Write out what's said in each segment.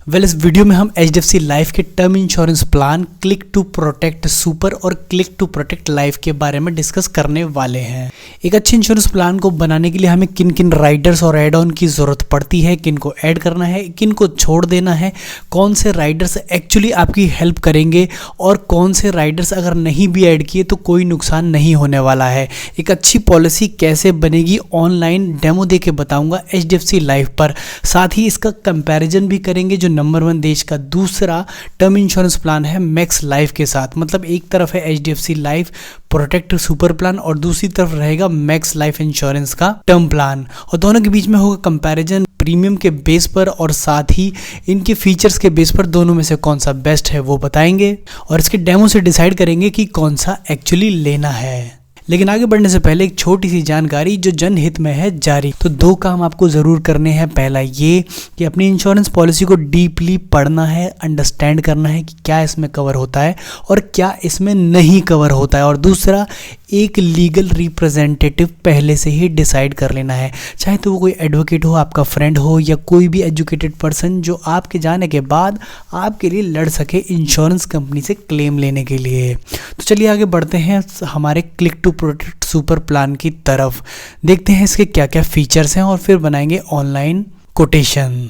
इस वीडियो में हम HDFC लाइफ के term insurance plan click to protect super और क्लिक टू प्रोटेक्ट लाइफ के बारे में डिस्कस करने वाले हैं। एक अच्छे इंश्योरेंस प्लान को बनाने के लिए हमें किन किन राइडर्स और एड ऑन की ज़रूरत पड़ती है, किन को ऐड करना है, किन को छोड़ देना है, कौन से राइडर्स एक्चुअली आपकी हेल्प करेंगे और कौन से राइडर्स अगर नहीं भी ऐड किए तो कोई नुकसान नहीं होने वाला है। एक अच्छी पॉलिसी कैसे बनेगी ऑनलाइन डेमो दे के बताऊँगा HDFC लाइफ पर। साथ ही इसका कंपैरिजन भी करेंगे जो नंबर 1 देश का दूसरा टर्म इंश्योरेंस प्लान है मैक्स लाइफ के साथ। मतलब एक तरफ है HDFC life protect super plan और दूसरी तरफ रहेगा मैक्स लाइफ इंश्योरेंस का टर्म प्लान, और दोनों के बीच में होगा कंपैरिजन प्रीमियम के बेस पर और साथ ही इनके फीचर्स के बेस पर। दोनों में से कौन सा बेस्ट है वो बताएंगे और इसके डेमो से डिसाइड करेंगे कि कौन सा एक्चुअली लेना है। लेकिन आगे बढ़ने से पहले एक छोटी सी जानकारी जो जनहित में है जारी। तो 2 काम आपको ज़रूर करने हैं। पहला ये कि अपनी इंश्योरेंस पॉलिसी को डीपली पढ़ना है, अंडरस्टैंड करना है कि क्या इसमें कवर होता है और क्या इसमें नहीं कवर होता है, और दूसरा एक लीगल रिप्रेजेंटेटिव पहले से ही डिसाइड कर लेना है, चाहे तो वो कोई एडवोकेट हो, आपका फ्रेंड हो या कोई भी एजुकेटेड पर्सन जो आपके जाने के बाद आपके लिए लड़ सके इंश्योरेंस कंपनी से क्लेम लेने के लिए। तो चलिए आगे बढ़ते हैं हमारे click to protect super plan की तरफ। देखते हैं इसके क्या क्या फीचर्स हैं और फिर बनाएंगे ऑनलाइन कोटेशन।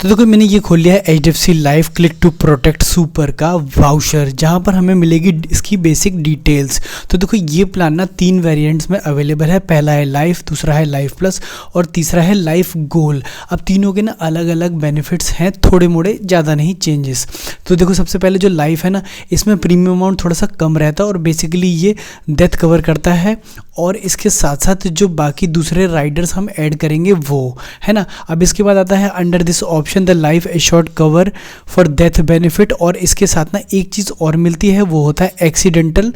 तो देखो मैंने ये खोल लिया है HDFC life click to protect super का वाउचर, जहाँ पर हमें मिलेगी इसकी बेसिक डिटेल्स। तो देखो ये प्लान ना 3 वेरिएंट्स में अवेलेबल है। पहला है लाइफ, दूसरा है लाइफ प्लस और तीसरा है लाइफ गोल। अब तीनों के ना अलग अलग बेनिफिट्स हैं, थोड़े मोड़े, ज़्यादा नहीं चेंजेस। तो देखो सबसे पहले जो लाइफ है ना, इसमें प्रीमियम अमाउंट थोड़ा सा कम रहता है और बेसिकली ये डेथ कवर करता है, और इसके साथ साथ जो बाकी दूसरे राइडर्स हम ऐड करेंगे वो है ना। अब इसके बाद आता है under this option the life assured cover for death benefit, और इसके साथ ना एक चीज़ और मिलती है, वो होता है accidental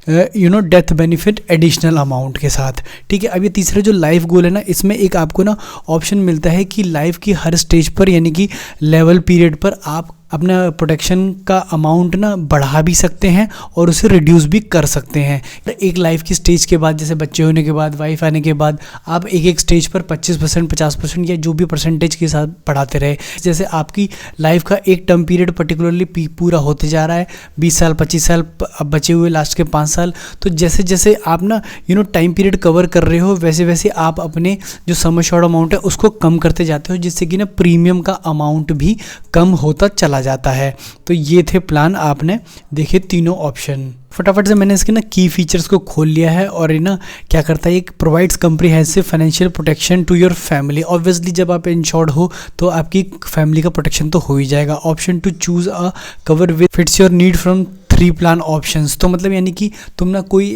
death benefit additional amount के साथ। ठीक है। अब ये तीसरा जो लाइफ गोल है ना, इसमें एक आपको ना ऑप्शन मिलता है कि लाइफ की हर स्टेज पर यानी कि लेवल पीरियड पर आप अपना प्रोटेक्शन का अमाउंट ना बढ़ा भी सकते हैं और उसे रिड्यूस भी कर सकते हैं। एक लाइफ की स्टेज के बाद, जैसे बच्चे होने के बाद, वाइफ आने के बाद, आप एक स्टेज पर 25%, 50% या जो भी परसेंटेज के साथ बढ़ाते रहे। जैसे आपकी लाइफ का एक टर्म पीरियड पर्टिकुलरली पूरा होते जा रहा है, 20 साल, 25 साल, अब बचे हुए लास्ट के 5 साल। तो जैसे जैसे आप ना टाइम पीरियड कवर कर रहे हो, वैसे वैसे आप अपने जो सम एश्योर्ड अमाउंट है उसको कम करते जाते हो, जिससे कि ना प्रीमियम का अमाउंट भी कम होता चला जाता है। तो ये थे प्लान, आपने देखे तीनों ऑप्शन। फटाफट से मैंने इसके ना की फीचर्स को खोल लिया है और ये ना क्या करता है, एक provides comprehensive financial protection to your family. Obviously जब आप इंश्योर्ड हो तो आपकी फैमिली का प्रोटेक्शन तो हो ही जाएगा। Option to choose a cover with fits your need from 3 plan options. तो मतलब यानी कि तुम ना कोई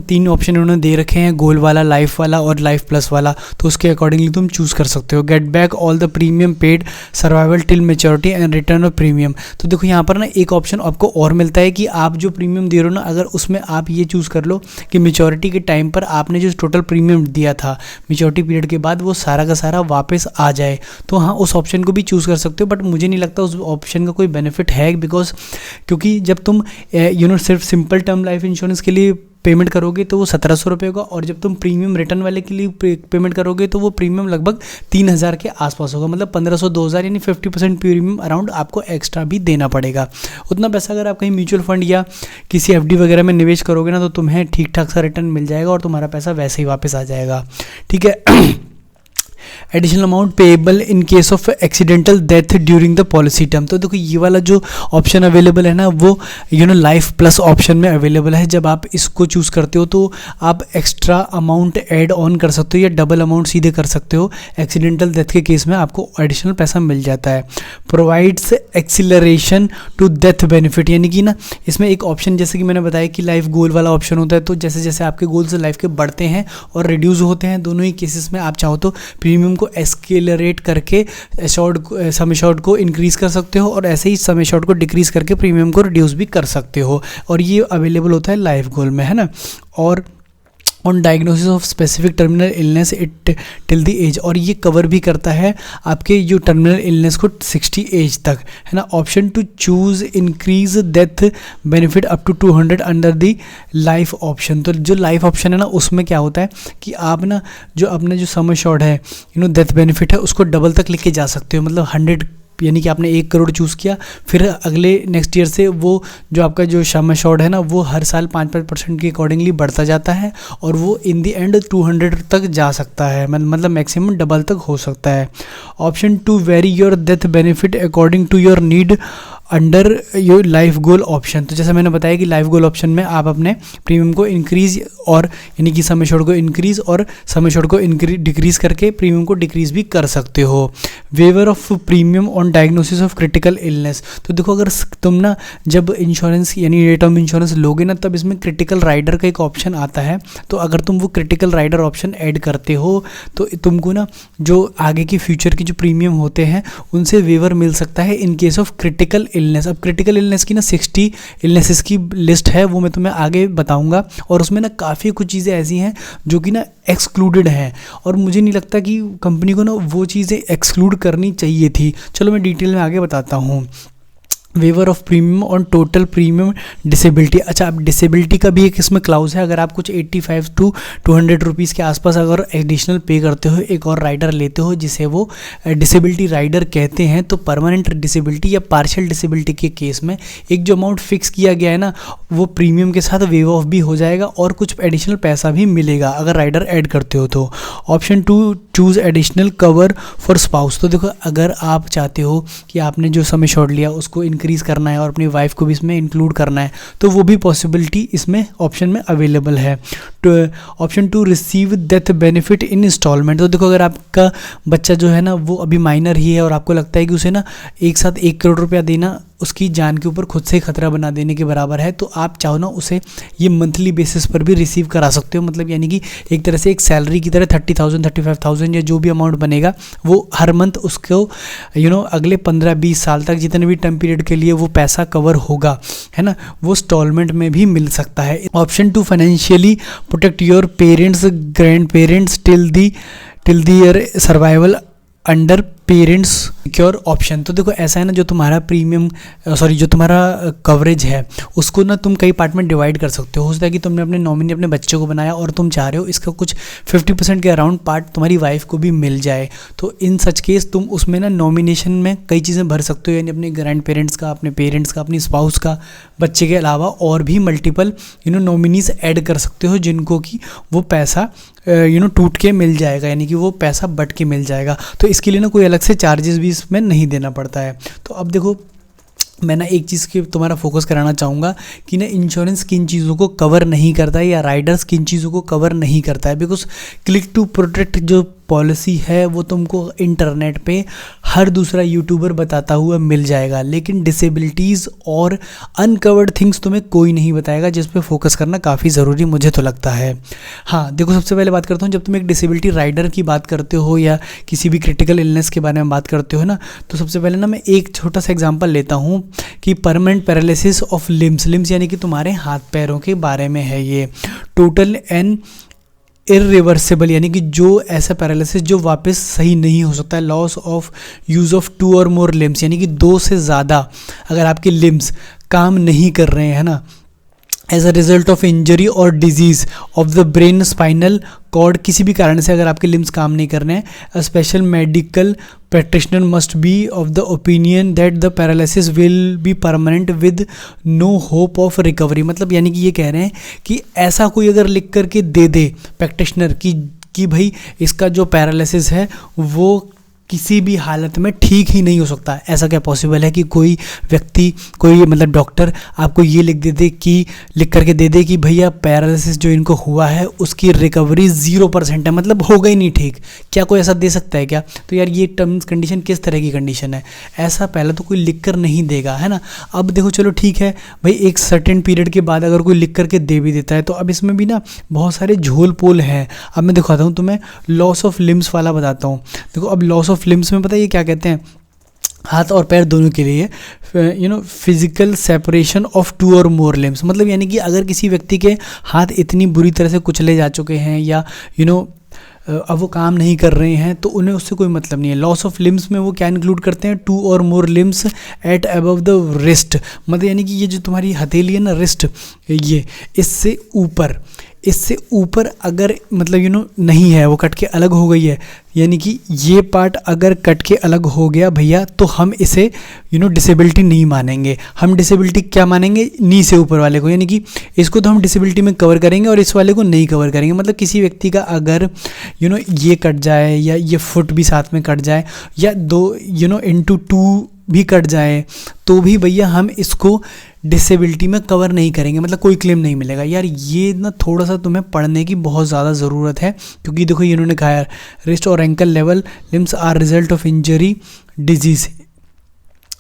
3 ऑप्शन उन्होंने दे रखे हैं, गोल वाला, लाइफ वाला और लाइफ प्लस वाला, तो उसके अकॉर्डिंगली तुम चूज़ कर सकते हो। Get back all the premium paid, survival till maturity and return of premium. तो देखो यहाँ पर ना एक ऑप्शन आपको और मिलता है कि आप जो प्रीमियम दे रहे हो ना, अगर उसमें आप ये चूज़ कर लो कि मेच्योरिटी के टाइम पर आपने जो टोटल प्रीमियम दिया था मेच्योरिटी पीरियड के बाद वो सारा का सारा वापस आ जाए, तो हाँ उस ऑप्शन को भी चूज़ कर सकते हो। बट मुझे नहीं लगता उस ऑप्शन का कोई बेनिफिट है, क्योंकि जब तुम सिर्फ सिंपल टर्म लाइफ इंश्योरेंस के लिए पेमेंट करोगे तो वो 1700 रुपये होगा, और जब तुम प्रीमियम रिटर्न वाले के लिए पेमेंट करोगे तो वो प्रीमियम लगभग 3000 के आसपास होगा। मतलब 1500, 2000 यानी 50% प्रीमियम अराउंड आपको एक्स्ट्रा भी देना पड़ेगा। उतना पैसा अगर आप कहीं म्यूचुअल फंड या किसी FD वगैरह में निवेश करोगे ना, तो तुम्हें ठीक ठाक सा रिटर्न मिल जाएगा और तुम्हारा पैसा वैसे ही वापस आ जाएगा। ठीक है। Additional amount payable in case of accidental death during the policy term. तो देखो ये वाला जो ऑप्शन अवेलेबल है ना, वो लाइफ प्लस ऑप्शन में अवेलेबल है। जब आप इसको चूज़ करते हो तो आप एक्स्ट्रा अमाउंट ऐड ऑन कर सकते हो या डबल अमाउंट सीधे कर सकते हो। एक्सीडेंटल डेथ के केस में आपको एडिशनल पैसा मिल जाता है। Provides acceleration to death benefit, यानी कि ना इसमें एक ऑप्शन, जैसे कि मैंने बताया कि लाइफ गोल वाला ऑप्शन होता है, तो जैसे जैसे आपके गोल्स लाइफ के बढ़ते हैं और रिड्यूस होते हैं, दोनों ही केसेस में आप चाहो तो प्रीमियम को एस्केलरेट करके सम एश्योर्ड को इंक्रीज कर सकते हो और ऐसे ही सम एश्योर्ड को डिक्रीज करके प्रीमियम को रिड्यूस भी कर सकते हो, और ये अवेलेबल होता है लाइफ गोल में, है ना। और on diagnosis of specific terminal illness it till the age, और ये कवर भी करता है आपके जो टर्मिनल इलनेस को 60 एज तक, है ना। Option to choose increase death benefit up to 200 under the life option. तो जो लाइफ ऑप्शन है ना, उसमें क्या होता है कि आप ना जो अपने जो सम एश्योर्ड है डेथ बेनिफिट है उसको डबल तक लेके जा सकते हो। मतलब 100 यानी कि आपने 1 करोड़ चूज़ किया, फिर अगले नेक्स्ट ईयर से वो जो आपका जो सम एश्योर्ड है ना वो हर साल 5% के अकॉर्डिंगली बढ़ता जाता है और वो इन द एंड 200 तक जा सकता है, मतलब मैक्सिमम डबल तक हो सकता है। Option 2, vary your death benefit according to your need under your life goal option. तो जैसा मैंने बताया कि लाइफ गोल ऑप्शन में आप अपने प्रीमियम को इंक्रीज और यानी कि सम एश्योर्ड को इंक्रीज और सम एश्योर्ड को डिक्रीज करके प्रीमियम को डिक्रीज भी कर सकते हो। Waiver of premium on diagnosis of critical illness. तो देखो अगर तुम ना जब इंश्योरेंस यानी टर्म इंश्योरेंस लोगे ना तब इसमें क्रिटिकल राइडर का एक ऑप्शन आता है। तो अगर तुम वो क्रिटिकल राइडर ऑप्शन ऐड करते हो तो तुमको ना जो आगे की फ्यूचर की जो प्रीमियम होते हैं उनसे वेवर मिल सकता है in case of critical illness. अब क्रिटिकल इलनेस की ना 60 इलनेसेस की लिस्ट है, वो मैं तुम्हें आगे बताऊंगा और उसमें ना काफ़ी कुछ चीज़ें ऐसी हैं जो कि ना एक्सक्लूडेड हैं और मुझे नहीं लगता कि कंपनी को ना वो चीज़ें एक्सक्लूड करनी चाहिए थी। चलो मैं डिटेल में आगे बताता हूँ। Waiver of premium on total premium disability. अच्छा, अब डिसेबिलिटी का भी एक इसमें क्लाउज है। अगर आप कुछ 85 to 200 रुपीज़ के आसपास अगर एडिशनल पे करते हो, एक और राइडर लेते हो जिसे वो डिसेबिलिटी राइडर कहते हैं, तो परमानेंट डिसेबिलिटी या पार्शियल डिसेबिलिटी के केस में एक जो अमाउंट फिक्स किया गया है ना वो प्रीमियम के साथ वेव ऑफ भी हो जाएगा और कुछ एडिशनल पैसा भी मिलेगा अगर राइडर ऐड करते हो तो। Option 2, choose additional cover for spouse. तो देखो अगर आप चाहते हो कि आपने जो सम एश्योर्ड लिया उसको इंक्रीज़ करना है और अपनी वाइफ को भी इसमें इंक्लूड करना है तो वो भी पॉसिबिलिटी इसमें ऑप्शन में अवेलेबल है। तो option 2, receive death benefit in installment. तो देखो अगर आपका बच्चा जो है ना वो अभी माइनर ही है और आपको लगता है कि उसे ना एक साथ 1 करोड़ रुपया देना उसकी जान के ऊपर खुद से खतरा बना देने के बराबर है, तो आप चाहो ना उसे ये मंथली बेसिस पर भी रिसीव करा सकते हो। मतलब यानी कि एक तरह से एक सैलरी की तरह 30,000 35,000 या जो भी अमाउंट बनेगा वो हर मंथ उसको अगले 15-20 साल तक जितने भी टाइम पीरियड के लिए वो पैसा कवर होगा, है ना, वो इंस्टॉलमेंट में भी मिल सकता है। Option 2, financially protect your parents grand parents till the survival under parents secure option. तो देखो ऐसा है ना, जो तुम्हारा प्रीमियम जो तुम्हारा कवरेज है उसको ना तुम कई पार्ट में डिवाइड कर सकते हो सकता है कि तुमने अपने नॉमिनी अपने बच्चे को बनाया और तुम चाह रहे हो इसका कुछ 50% के अराउंड पार्ट तुम्हारी वाइफ को भी मिल जाए। तो इन सच केस तुम उसमें ना नॉमिनेशन में कई चीज़ें भर सकते हो, यानी अपने ग्रैंड पेरेंट्स का, अपने पेरेंट्स का, अपनी स्पाउस का, बच्चे के अलावा और भी मल्टीपल नॉमिनीज ऐड कर सकते हो जिनको कि वो पैसा टूट के मिल जाएगा, यानी कि वो पैसा बट के मिल जाएगा। तो इसके लिए ना कोई अलग से चार्जेस भी इसमें नहीं देना पड़ता है। तो अब देखो मैं ना एक चीज़ की तुम्हारा फोकस कराना चाहूँगा कि ना इंश्योरेंस किन चीज़ों को कवर नहीं करता है या राइडर्स किन चीज़ों को कवर नहीं करता है। बिकॉज क्लिक टू प्रोटेक्ट जो पॉलिसी है वो तुमको इंटरनेट पे हर दूसरा यूट्यूबर बताता हुआ मिल जाएगा, लेकिन डिसेबिलिटीज़ और अनकवर्ड थिंग्स तुम्हें कोई नहीं बताएगा, जिस पे फोकस करना काफ़ी ज़रूरी मुझे तो लगता है। हाँ देखो, सबसे पहले बात करता हूँ, जब तुम एक डिसेबिलिटी राइडर की बात करते हो या किसी भी क्रिटिकल इलनेस के बारे में बात करते हो ना, तो सबसे पहले ना मैं एक छोटा सा एग्जाम्पल लेता हूँ कि परमानेंट पैरालिसिस ऑफ लिम्स यानी कि तुम्हारे हाथ पैरों के बारे में है ये। टोटल एंड इरिवर्सिबल यानी कि जो ऐसा पैरालिसिस जो वापस सही नहीं हो सकता है। लॉस ऑफ यूज़ ऑफ 2 और मोर लिम्स यानी कि 2 से ज़्यादा अगर आपके लिम्स काम नहीं कर रहे हैं ना, as a result of injury और disease of the brain spinal cord, किसी भी कारण से अगर आपके लिम्स काम नहीं कर रहे हैं, a special medical practitioner must be of the opinion that the paralysis will be permanent with no hope of recovery. मतलब यानी कि ये कह रहे हैं कि ऐसा कोई अगर लिख करके दे दे प्रैक्टिशनर कि भाई इसका जो पैरालिसिस है वो किसी भी हालत में ठीक ही नहीं हो सकता। ऐसा क्या पॉसिबल है कि कोई व्यक्ति, कोई मतलब डॉक्टर आपको ये लिख करके दे दे कि भैया पैरालिसिस जो इनको हुआ है उसकी रिकवरी 0% है, मतलब होगा ही नहीं ठीक। क्या कोई ऐसा दे सकता है क्या? तो यार ये टर्म्स कंडीशन किस तरह की कंडीशन है? ऐसा पहले तो कोई लिख कर नहीं देगा, है ना। अब देखो चलो ठीक है भाई, एक सर्टेन पीरियड के बाद अगर कोई लिख करके दे भी देता है तो अब इसमें भी ना बहुत सारे झोल पोल हैं। अब मैं दिखाता हूँ तुम्हें, लॉस ऑफ लिम्स वाला बताता हूँ। देखो अब लॉस ऑफ लिम्स में पता है ये क्या कहते हैं, हाथ और पैर दोनों के लिए फिजिकल सेपरेशन ऑफ 2 और मोर लिम्स। मतलब यानी कि अगर किसी व्यक्ति के हाथ इतनी बुरी तरह से कुचले जा चुके हैं या अब वो काम नहीं कर रहे हैं तो उन्हें उससे कोई मतलब नहीं है। लॉस ऑफ लिम्स में वो क्या इंक्लूड करते हैं, 2 और more limbs at above the wrist. मतलब यानी कि ये जो तुम्हारी हथेली है ना, रिस्ट, ये इससे ऊपर इससे ऊपर अगर मतलब नहीं है, वो कट के अलग हो गई है, यानी कि ये पार्ट अगर कट के अलग हो गया भैया, तो हम इसे डिसेबिलिटी नहीं मानेंगे। हम डिसेबिलिटी क्या मानेंगे, नी से ऊपर वाले को, यानी कि इसको तो हम डिसेबिलिटी में कवर करेंगे और इस वाले को नहीं कवर करेंगे। मतलब किसी व्यक्ति का अगर ये कट जाए या ये फुट भी साथ में कट जाए या दो इंटू 2 भी कट जाए, तो भी भैया हम इसको डिसेबिलिटी में कवर नहीं करेंगे, मतलब कोई क्लेम नहीं मिलेगा। यार ये ना थोड़ा सा तुम्हें पढ़ने की बहुत ज़्यादा ज़रूरत है, क्योंकि देखो ये इन्होंने कहा है रिस्ट और ankle level limbs are result of injury disease,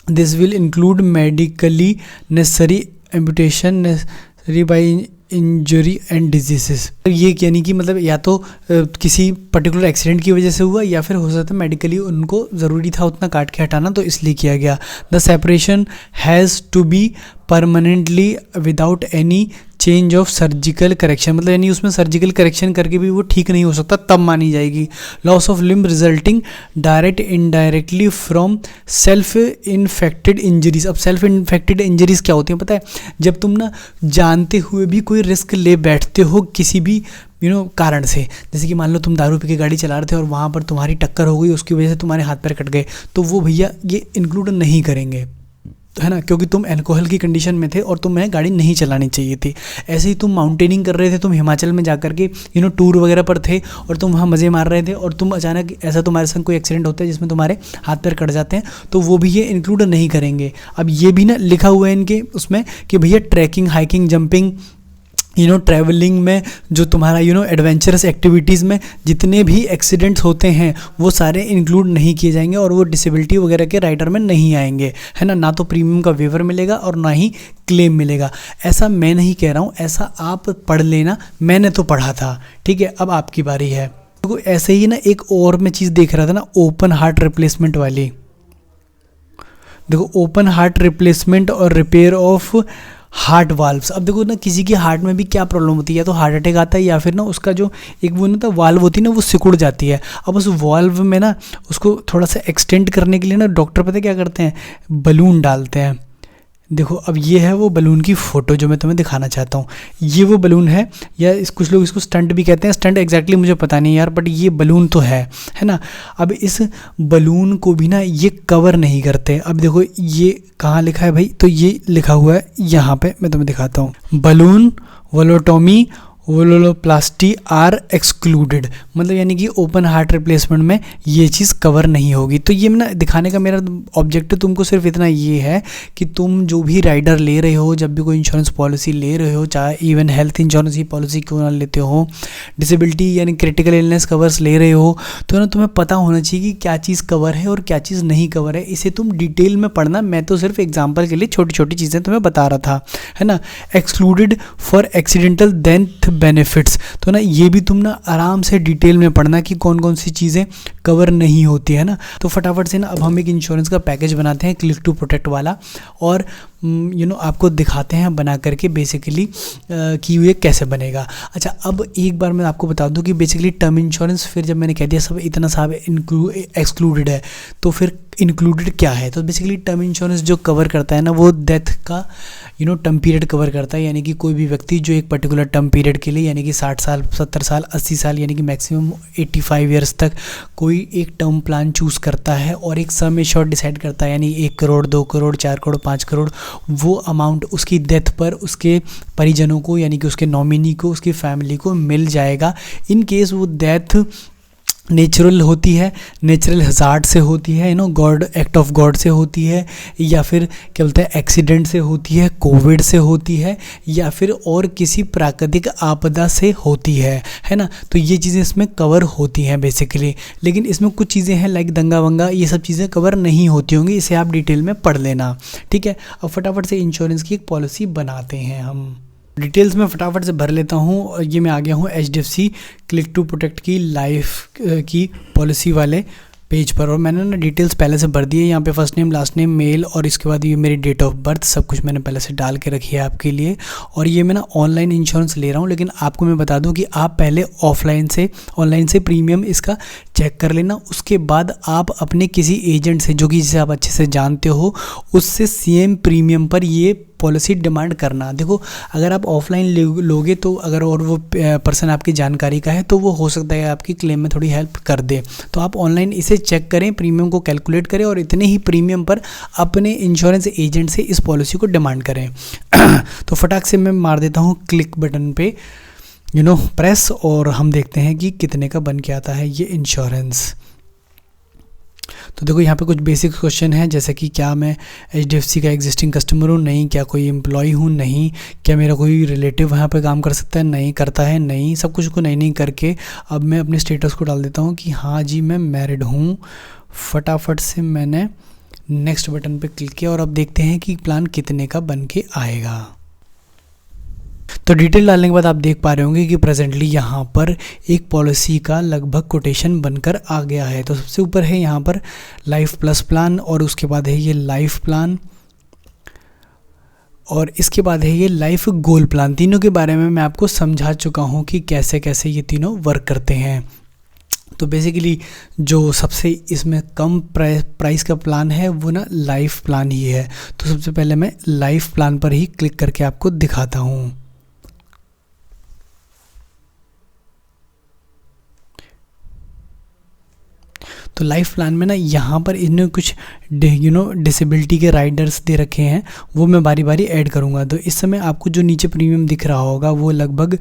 this will include medically necessary amputation necessary by injury and diseases. ये यानी कि मतलब या तो किसी पर्टिकुलर एक्सीडेंट की वजह से हुआ या फिर हो सकता है मेडिकली उनको ज़रूरी था उतना काट के हटाना, तो इसलिए किया गया। The separation has to be permanently without any change of surgical correction, मतलब यानी उसमें सर्जिकल करेक्शन करके भी वो ठीक नहीं हो सकता, तब मानी जाएगी। Loss of limb resulting direct indirectly from self infected injuries. अब सेल्फ इन्फेक्टेड इंजरीज क्या होती हैं पता है, जब तुम ना जानते हुए भी कोई रिस्क ले बैठते हो किसी भी कारण से, जैसे कि मान लो तुम दारू पी के गाड़ी चला रहे थे और वहाँ पर तुम्हारी टक्कर हो गई, उसकी वजह से तुम्हारे हाथ पैर कट गए, तो वो भैया ये इंक्लूड नहीं करेंगे, है ना, क्योंकि तुम अल्कोहल की कंडीशन में थे और तुम्हें गाड़ी नहीं चलानी चाहिए थी। ऐसे ही तुम माउंटेनिंग कर रहे थे, तुम हिमाचल में जाकर के टूर वगैरह पर थे और तुम वहाँ मज़े मार रहे थे और तुम अचानक ऐसा तुम्हारे संग कोई एक्सीडेंट होता है जिसमें तुम्हारे हाथ पैर कट जाते हैं, तो वो भी ये इंक्लूड नहीं करेंगे। अब ये भी ना लिखा हुआ है इनके उसमें कि भैया ट्रैकिंग, हाइकिंग, जंपिंग, ट्रैवलिंग में जो तुम्हारा एडवेंचरस एक्टिविटीज़ में जितने भी एक्सीडेंट्स होते हैं वो सारे इंक्लूड नहीं किए जाएंगे और वो डिसेबिलिटी वगैरह के राइडर में नहीं आएंगे, है ना। ना तो प्रीमियम का वेवर मिलेगा और ना ही क्लेम मिलेगा। ऐसा मैं नहीं कह रहा हूँ, ऐसा आप पढ़ लेना, मैंने तो पढ़ा था, ठीक है। अब आपकी बारी है। तो ऐसे ही ना एक और मैं चीज़ देख रहा था ना, ओपन हार्ट रिप्लेसमेंट वाली। देखो ओपन हार्ट रिप्लेसमेंट और रिपेयर ऑफ हार्ट वाल्व्स। अब देखो ना किसी के हार्ट में भी क्या प्रॉब्लम होती है, या तो हार्ट अटैक आता है या फिर ना उसका जो एक वो ना वाल्व होती है ना वो सिकुड़ जाती है। अब उस वाल्व में ना उसको थोड़ा सा एक्सटेंड करने के लिए ना डॉक्टर पता है क्या करते हैं, बलून डालते हैं। देखो अब ये है वो बलून की फ़ोटो जो मैं तुम्हें दिखाना चाहता हूँ। ये वो बलून है, या कुछ लोग इसको स्टंट भी कहते हैं, स्टंट एग्जैक्टली मुझे पता नहीं यार, बट ये बलून तो है ना। अब इस बलून को भी ना ये कवर नहीं करते। अब देखो ये कहाँ लिखा है भाई, तो ये लिखा हुआ है यहाँ पे, मैं तुम्हें दिखाता हूँ, बलून वोलोटोमी वोलोप्लास्टी आर एक्सक्लूडेड, मतलब यानी कि ओपन हार्ट रिप्लेसमेंट में ये चीज़ कवर नहीं होगी। तो ये ना दिखाने का मेरा ऑब्जेक्टिव तुमको सिर्फ इतना ये है कि तुम जो भी राइडर ले रहे हो, जब भी कोई इंश्योरेंस पॉलिसी ले रहे हो, चाहे इवन हेल्थ इंश्योरेंस की पॉलिसी क्यों ना लेते हो, डिसेबिलिटी यानी क्रिटिकल इलनेस कवर्स ले रहे हो, तो ना तुम्हें पता होना चाहिए कि क्या चीज़ कवर है और क्या चीज़ नहीं कवर है। इसे तुम डिटेल में पढ़ना, मैं तो सिर्फ एग्जाम्पल के लिए छोटी छोटी चीज़ें तुम्हें बता रहा था, है ना। Excluded for accidental death benefits, तो ना ये भी तुम ना आराम से डिटेल में पढ़ना कि कौन कौन सी चीज़ें कवर नहीं होती है ना। तो फटाफट से ना अब हम एक इंश्योरेंस का पैकेज बनाते हैं क्लिक टू प्रोटेक्ट वाला, और आपको दिखाते हैं बना करके बेसिकली कि ये कैसे बनेगा। अच्छा अब एक बार मैं आपको बता दूं कि बेसिकली टर्म इंश्योरेंस, फिर जब मैंने कह दिया सब इतना साहब एक्सक्लूडेड है, तो फिर इंक्लूडेड क्या है। तो बेसिकली टर्म इंश्योरेंस जो कवर करता है ना वो डेथ का टर्म पीरियड कवर करता है, यानी कि कोई भी व्यक्ति जो एक पर्टिकुलर टर्म पीरियड के लिए, यानी कि 60 साल 70 साल 80 साल यानी कि मैक्सिमम 85 ईयर्स तक कोई एक टर्म प्लान चूज़ करता है और एक सम एश्योर्ड डिसाइड करता है, यानी 1 करोड़ 2 करोड़ 4 करोड़ 5 करोड़, वो अमाउंट उसकी डेथ पर उसके परिजनों को, यानी कि उसके नॉमिनी को, उसकी फैमिली को मिल जाएगा। इन केस वो डेथ नेचुरल होती है, नेचुरल हज़ार्ड से होती है, गॉड एक्ट ऑफ गॉड से होती है, या फिर क्या बोलते हैं एक्सीडेंट से होती है, कोविड से होती है, या फिर और किसी प्राकृतिक आपदा से होती है ना। तो ये चीज़ें इसमें कवर होती हैं बेसिकली, लेकिन इसमें कुछ चीज़ें हैं लाइक दंगा वंगा, ये सब चीज़ें कवर नहीं होती होंगी, इसे आप डिटेल में पढ़ लेना, ठीक है। अब फटाफट से इंश्योरेंस की एक पॉलिसी बनाते हैं हम। डिटेल्स में फटाफट से भर लेता हूँ। ये मैं आ गया हूँ HDFC क्लिक टू प्रोटेक्ट की लाइफ की पॉलिसी वाले पेज पर, और मैंने ना डिटेल्स पहले से भर दी है। यहाँ पे first name, last name, male, और इसके बाद ये मेरी डेट ऑफ बर्थ, सब कुछ मैंने पहले से डाल के रखी है आपके लिए। और ये मैं ना ऑनलाइन इंश्योरेंस ले रहा हूँ, लेकिन आपको मैं बता दूँ कि आप पहले ऑनलाइन से प्रीमियम इसका चेक कर लेना, उसके बाद आप अपने किसी एजेंट से, जो कि जिसे आप अच्छे से जानते हो, उससे सेम प्रीमियम पर ये पॉलिसी डिमांड करना। देखो अगर आप ऑफलाइन लोगे तो अगर और वो पर्सन आपकी जानकारी का है तो वो हो सकता है आपकी क्लेम में थोड़ी हेल्प कर दे। तो आप ऑनलाइन इसे चेक करें, प्रीमियम को कैलकुलेट करें और इतने ही प्रीमियम पर अपने इंश्योरेंस एजेंट से इस पॉलिसी को डिमांड करें। तो फटाक से मैं मार देता हूँ क्लिक बटन पे प्रेस, और हम देखते हैं कि कितने का बन के आता है ये इंश्योरेंस। तो देखो यहाँ पे कुछ बेसिक क्वेश्चन है, जैसे कि क्या मैं HDFC का एग्जिस्टिंग कस्टमर हूँ, नहीं। क्या कोई एम्प्लॉय हूँ, नहीं। क्या मेरा कोई रिलेटिव वहाँ पे काम कर सकता है, नहीं करता है, नहीं। सब कुछ को नहीं करके अब मैं अपने स्टेटस को डाल देता हूँ कि हाँ जी मैं मैरिड हूँ। फटाफट से मैंने नेक्स्ट बटन पे क्लिक किया और अब देखते हैं कि प्लान कितने का बन के आएगा। तो डिटेल डालने के बाद आप देख पा रहे होंगे कि प्रेजेंटली यहाँ पर एक पॉलिसी का लगभग कोटेशन बनकर आ गया है। तो सबसे ऊपर है यहाँ पर लाइफ प्लस प्लान, और उसके बाद है ये लाइफ प्लान, और इसके बाद है ये लाइफ गोल प्लान। तीनों के बारे में मैं आपको समझा चुका हूँ कि कैसे कैसे ये तीनों वर्क करते हैं। तो बेसिकली जो सबसे इसमें कम प्राइस का प्लान है वो ना लाइफ प्लान ही है। तो सबसे पहले मैं लाइफ प्लान पर ही क्लिक करके आपको दिखाता हूँ। तो लाइफ प्लान में ना यहाँ पर इन्होंने कुछ डिसेबिलिटी के राइडर्स दे रखे हैं, वो मैं बारी बारी ऐड करूँगा। तो इस समय आपको जो नीचे प्रीमियम दिख रहा होगा वो लगभग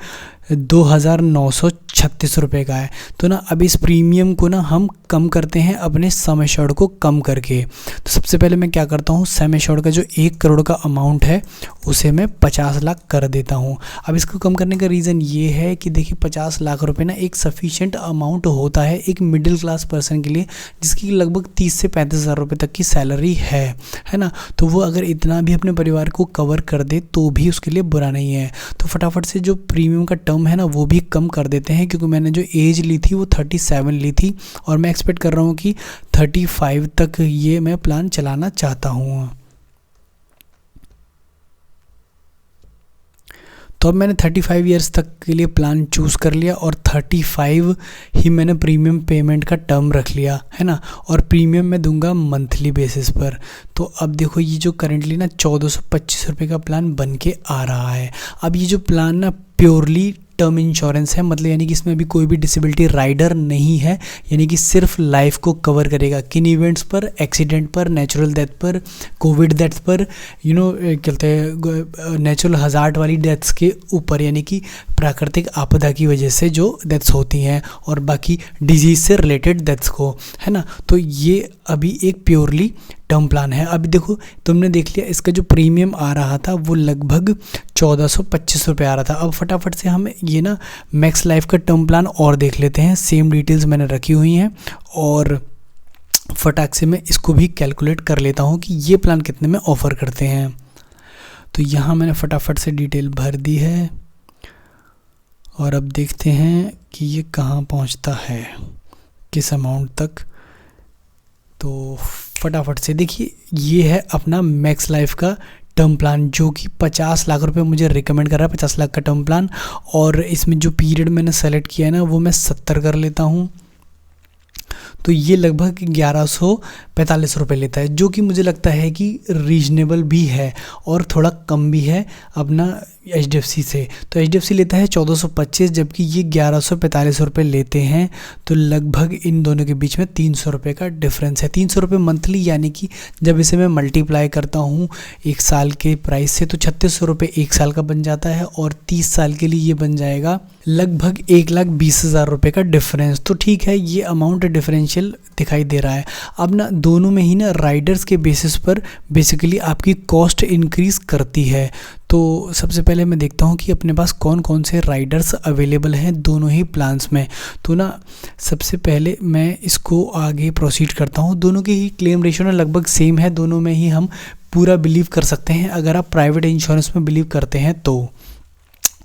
2,936 रुपये का है। तो ना अब इस प्रीमियम को ना हम कम करते हैं अपने सम एश्योर्ड को कम करके। तो सबसे पहले मैं क्या करता हूँ, सम एश्योर्ड का जो 1 करोड़ का अमाउंट है उसे मैं 50 लाख कर देता हूँ। अब इसको कम करने का रीज़न ये है कि देखिए 50 लाख रुपए ना एक सफिशिएंट अमाउंट होता है एक मिडिल क्लास पर्सन के लिए, जिसकी लगभग 30 से 35 हज़ार रुपये तक की सैलरी है ना। तो वो अगर इतना भी अपने परिवार को कवर कर दे तो भी उसके लिए बुरा नहीं है। तो फटाफट से जो प्रीमियम का टर्म है ना वो भी कम कर देते हैं, क्योंकि मैंने जो एज ली थी वो 37 ली थी और मैं एक्सपेक्ट कर रहा हूँ कि 35 तक ये मैं प्लान चलाना चाहता हूँ। तो अब मैंने 35 इयर्स तक के लिए प्लान चूज़ कर लिया और 35 ही मैंने प्रीमियम पेमेंट का टर्म रख लिया है ना, और प्रीमियम मैं दूंगा मंथली बेसिस पर। तो अब देखो ये जो करेंटली ना 1425 रुपये का प्लान बन के आ रहा है। अब ये जो प्लान ना प्योरली टर्म इंश्योरेंस है, मतलब यानी कि इसमें अभी कोई भी डिसेबिलिटी राइडर नहीं है, यानी कि सिर्फ लाइफ को कवर करेगा। किन इवेंट्स पर, एक्सीडेंट पर, नेचुरल डेथ पर, कोविड डेथ पर, कहते हैं नेचुरल हजार्ड वाली डेथ्स के ऊपर, यानी कि प्राकृतिक आपदा की वजह से जो डेथ्स होती हैं और बाकी डिजीज से रिलेटेड डेथ्स को, है ना। तो ये अभी एक प्योरली टर्म प्लान है। अभी देखो तुमने देख लिया इसका जो प्रीमियम आ रहा था वो लगभग 1425 रुपये आ रहा था। अब फटाफट से हम ये ना मैक्स लाइफ का टर्म प्लान और देख लेते हैं। सेम डिटेल्स मैंने रखी हुई हैं और फटाक से मैं इसको भी कैलकुलेट कर लेता हूँ कि ये प्लान कितने में ऑफ़र करते हैं। तो यहाँ मैंने फटाफट से डिटेल भर दी है और अब देखते हैं कि ये कहाँ पहुँचता है, किस अमाउंट तक। तो फटाफट से देखिए ये है अपना मैक्स लाइफ का टर्म प्लान, जो कि 50 लाख रुपए मुझे रिकमेंड कर रहा है, 50 लाख का टर्म प्लान। और इसमें जो पीरियड मैंने सेलेक्ट किया है ना वो मैं 70 कर लेता हूँ। तो ये लगभग 1145 रुपये लेता है, जो कि मुझे लगता है कि रीजनेबल भी है और थोड़ा कम भी है अपना HDFC से। तो HDFC लेता है 1425, जबकि ये 1145 रुपये लेते हैं। तो लगभग इन दोनों के बीच में 300 रुपये का डिफरेंस है। 300 रुपये मंथली, यानी कि जब इसे मैं मल्टीप्लाई करता हूँ 1 साल के प्राइस से तो 3600 रुपये 1 साल का बन जाता है और 30 साल के लिए ये बन जाएगा लगभग 1,20,000 रुपये का डिफरेंस। तो ठीक है, ये अमाउंट डिफरेंशियल दिखाई दे रहा है। अब ना दोनों में ही ना राइडर्स के बेसिस पर बेसिकली आपकी कॉस्ट इंक्रीज़ करती है। तो सबसे पहले मैं देखता हूँ कि अपने पास कौन कौन से राइडर्स अवेलेबल हैं दोनों ही प्लान्स में। तो ना सबसे पहले मैं इसको आगे प्रोसीड करता हूँ। दोनों के ही क्लेम रेशियो ना लगभग सेम है, दोनों में ही हम पूरा बिलीव कर सकते हैं अगर आप प्राइवेट इंश्योरेंस में बिलीव करते हैं तो।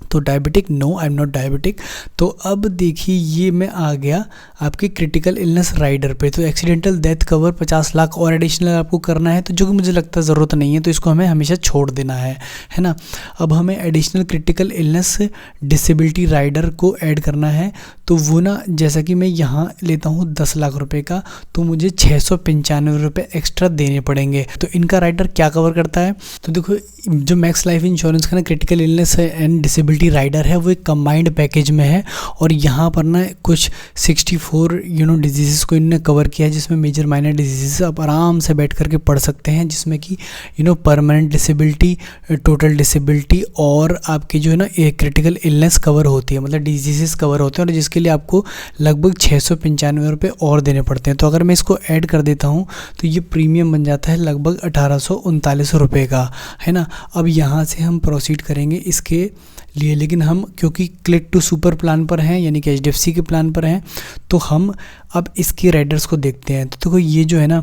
तो diabetic, no I am not diabetic. तो अब देखिए ये मैं आ गया आपके क्रिटिकल इलनेस राइडर पे। तो एक्सीडेंटल डेथ कवर 50 लाख और एडिशनल आपको करना है, तो जो कि मुझे लगता है ज़रूरत नहीं है, तो इसको हमें हमेशा छोड़ देना है ना। अब हमें additional critical illness disability rider को ऐड करना है। तो वो ना, जैसा कि मैं यहाँ लेता हूँ 10 लाख रुपये का, तो मुझे 695 रुपये एक्स्ट्रा देने पड़ेंगे। तो इनका राइडर क्या कवर करता है, तो देखो जो मैक्स लाइफ इंश्योरेंस का ना critical illness and disability rider है वो एक कंबाइंड पैकेज में है। और यहाँ पर ना कुछ 64 डिजीज़ को इन्होंने कवर किया है, जिसमें मेजर माइनर डिजीज़ आप आराम से बैठ करके पढ़ सकते हैं, जिसमें कि परमानेंट डिसेबिलिटी, टोटल डिसेबिलिटी और आपकी जो है ना एक क्रिटिकल इलनेस कवर होती है, मतलब डिजीज़ कवर होते हैं, और जिसके लिए आपको लगभग 695 रुपये और देने पड़ते हैं। तो अगर मैं इसको ऐड कर देता हूँ तो ये प्रीमियम बन जाता है लगभग 1839 रुपये का, है ना। अब यहाँ से हम प्रोसीड करेंगे इसके लिए, लेकिन हम क्योंकि क्लिक टू सुपर प्लान पर हैं, यानी कि HDFC के प्लान पर हैं, तो हम अब इसके राइडर्स को देखते हैं। तो देखो ये जो है ना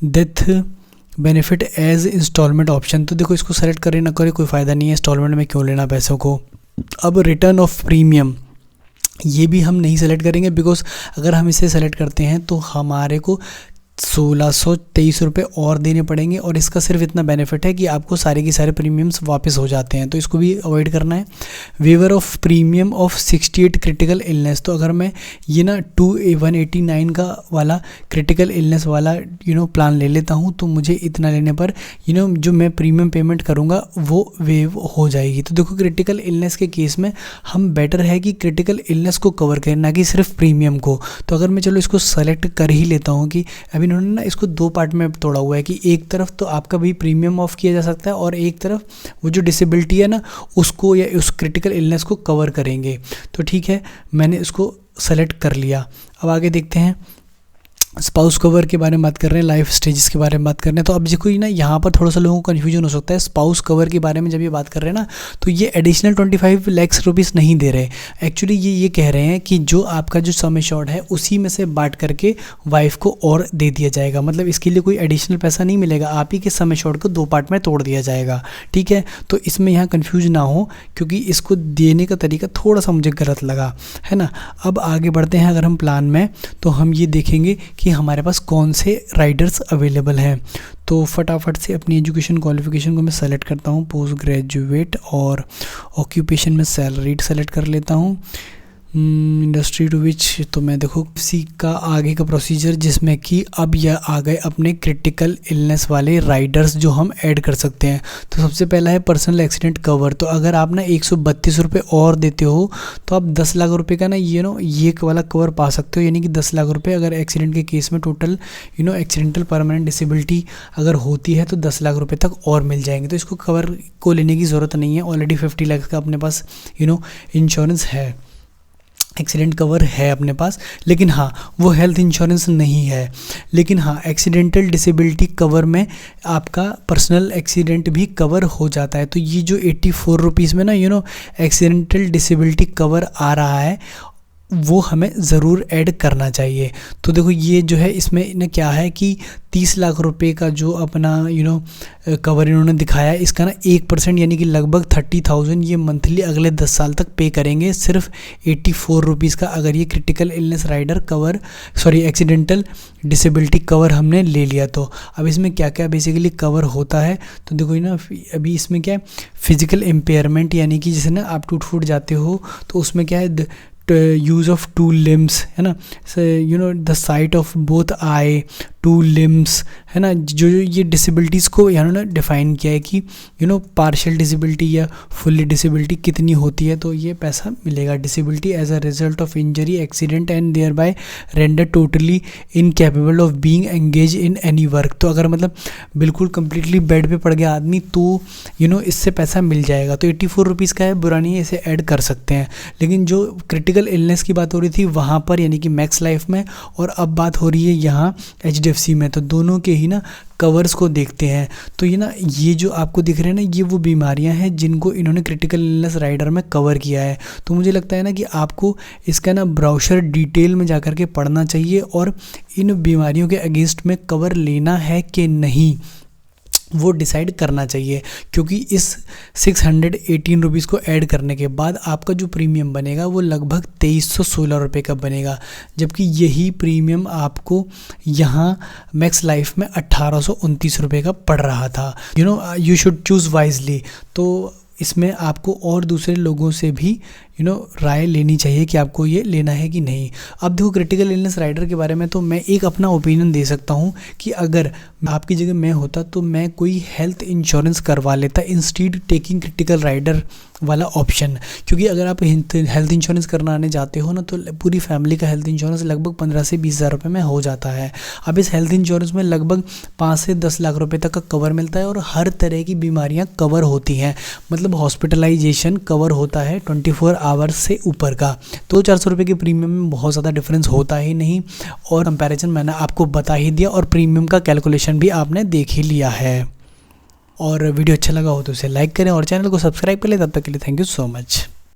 death benefit as installment option, तो देखो इसको सेलेक्ट करें ना करें कोई फ़ायदा नहीं है, इंस्टॉलमेंट में क्यों लेना पैसों को। अब रिटर्न ऑफ प्रीमियम ये भी हम नहीं सेलेक्ट करेंगे, बिकॉज अगर हम इसे सेलेक्ट करते हैं तो हमारे को 1623 रुपये और देने पड़ेंगे, और इसका सिर्फ इतना बेनिफिट है कि आपको सारे के सारे प्रीमियम्स वापस हो जाते हैं, तो इसको भी अवॉइड करना है। Waiver of premium of 68 critical illness, तो अगर मैं ये ना 189 का वाला क्रिटिकल इलनेस वाला प्लान ले लेता हूँ, तो मुझे इतना लेने पर जो मैं प्रीमियम पेमेंट करूँगा वो वेव हो जाएगी। तो देखो क्रिटिकल इलनेस के केस में हम बेटर है कि क्रिटिकल इलनेस को कवर करें, ना कि सिर्फ प्रीमियम को। तो अगर मैं चलो इसको सेलेक्ट कर ही लेता हूँ कि इन्होंने ना इसको दो पार्ट में तोड़ा हुआ है कि एक तरफ तो आपका भी प्रीमियम ऑफ किया जा सकता है, और एक तरफ वो जो डिसेबिलिटी है ना उसको या उस क्रिटिकल इलनेस को कवर करेंगे। तो ठीक है, मैंने इसको सेलेक्ट कर लिया। अब आगे देखते हैं, स्पाउस कवर के बारे में बात कर रहे हैं, लाइफ स्टेजेस के बारे में बात कर रहे हैं। तो अब देखो ना यहाँ पर थोड़ा सा लोगों को कन्फ्यूजन हो सकता है। स्पाउस कवर के बारे में जब ये बात कर रहे हैं ना, तो ये एडिशनल 25 लाख रुपीज़ नहीं दे रहे। एक्चुअली ये कह रहे हैं कि जो आपका जो सम एश्योर्ड है उसी में से बांट करके वाइफ को और दे दिया जाएगा, मतलब इसके लिए कोई एडिशनल पैसा नहीं मिलेगा, आप ही के सम एश्योर्ड को दो पार्ट में तोड़ दिया जाएगा। ठीक है, तो इसमें यहाँ कन्फ्यूज ना हो, क्योंकि इसको देने का तरीका थोड़ा सा मुझे गलत लगा, है ना। अब आगे बढ़ते हैं, अगर हम प्लान में, तो हम ये देखेंगे कि हमारे पास कौन से राइडर्स अवेलेबल हैं। तो फटाफट से अपनी एजुकेशन क्वालिफिकेशन को मैं सेलेक्ट करता हूँ, पोस्ट ग्रेजुएट, और ऑक्यूपेशन में सैलरीड सेलेक्ट कर लेता हूँ, इंडस्ट्री टू विच, तो मैं देखो सी का आगे का प्रोसीजर, जिसमें कि अब यह आ गए अपने क्रिटिकल इलनेस वाले राइडर्स जो हम ऐड कर सकते हैं। तो सबसे पहला है पर्सनल एक्सीडेंट कवर। तो अगर आप ना 132 रुपये और देते हो तो आप 10 लाख रुपए का ना ये वाला कवर पा सकते हो, यानी कि 10 लाख रुपए अगर एक्सीडेंट के केस में टोटल एक्सीडेंटल परमानेंट डिसेबिलिटी अगर होती है तो 10 लाख रुपए तक और मिल जाएंगे। तो इसको कवर को लेने की ज़रूरत नहीं है, ऑलरेडी 50 लाख का अपने पास इंश्योरेंस है, एक्सीडेंट कवर है अपने पास। लेकिन हाँ, वो हेल्थ इंश्योरेंस नहीं है। लेकिन हाँ, एक्सीडेंटल डिसेबिलिटी कवर में आपका पर्सनल एक्सीडेंट भी कवर हो जाता है। तो ये जो 84 रुपीज़ में ना एक्सीडेंटल डिसेबिलिटी कवर आ रहा है, वो हमें ज़रूर ऐड करना चाहिए। तो देखो ये जो है इसमें ना क्या है कि 30 लाख रुपए का जो अपना कवर इन्होंने दिखाया है, इसका ना 1% यानी कि लगभग 30,000 ये मंथली अगले 10 साल तक पे करेंगे, सिर्फ 84 रुपीज़ का, अगर ये critical illness rider cover accidental disability cover हमने ले लिया। तो अब इसमें क्या क्या बेसिकली कवर होता है, तो देखो ना अभी इसमें क्या है, फिजिकल इम्पेयरमेंट, यानी कि जैसे ना आप टूट फूट जाते हो तो उसमें क्या है, यूज़ ऑफ टू लिम्स, है ना, the site of both I, to limbs, है ना। जो ये डिसेबिलिटीज़ को यहाँ ना डिफ़ाइन किया है कि पार्शियल डिसेबिलिटी या फुल्ली डिसेबिलिटी कितनी होती है, तो ये पैसा मिलेगा। Disability as a result of injury, accident and thereby render totally incapable of being engage in any work. तो अगर मतलब बिल्कुल कम्प्लीटली बेड पे पड़ गया आदमी तो इससे पैसा मिल जाएगा। तो 84 रुपीज़ का है, बुरा नहीं है, इसे ऐड कर सकते हैं। लेकिन जो क्रिटिकल इलनेस की बात हो रही थी वहाँ पर, यानी कि मैक्स लाइफ में, और अब बात हो रही है यहाँ HDFC में, तो दोनों के ही ना कवर्स को देखते हैं। तो ये जो आपको दिख रहे हैं ना, ये वो बीमारियां हैं जिनको इन्होंने क्रिटिकल इलनेस राइडर में कवर किया है। तो मुझे लगता है ना कि आपको इसका ना ब्राउशर डिटेल में जाकर के पढ़ना चाहिए और इन बीमारियों के अगेंस्ट में कवर लेना है कि नहीं, वो डिसाइड करना चाहिए, क्योंकि इस 618 रुपीज़ को ऐड करने के बाद आपका जो प्रीमियम बनेगा वो लगभग 2316 रुपये का बनेगा, जबकि यही प्रीमियम आपको यहाँ मैक्स लाइफ में 1829 रुपये का पड़ रहा था। You should choose wisely. तो इसमें आपको और दूसरे लोगों से भी राय लेनी चाहिए कि आपको ये लेना है कि नहीं। अब देखो, क्रिटिकल इलनेस राइडर के बारे में तो मैं एक अपना ओपिनियन दे सकता हूँ कि अगर आपकी जगह मैं होता तो मैं कोई हेल्थ इंश्योरेंस करवा लेता इंस्टीड टेकिंग क्रिटिकल राइडर वाला ऑप्शन, क्योंकि अगर आप हेल्थ इंश्योरेंस करवाने जाते हो ना तो पूरी फैमिली का हेल्थ इंश्योरेंस लगभग 15 से 20 हज़ार रुपये में हो जाता है। अब इस हेल्थ इंश्योरेंस में लगभग 5 से 10 लाख रुपए तक का कवर मिलता है और हर तरह की बीमारियां कवर होती हैं, मतलब हॉस्पिटलाइजेशन कवर होता है 24 आवर्स से ऊपर का। तो 400 रुपये के प्रीमियम में बहुत ज़्यादा डिफरेंस होता ही नहीं, और कंपैरिजन मैंने आपको बता ही दिया, और प्रीमियम का कैलकुलेशन भी आपने देख ही लिया है। और वीडियो अच्छा लगा हो तो उसे लाइक करें और चैनल को सब्सक्राइब कर लें। तब तक के लिए थैंक यू सो मच।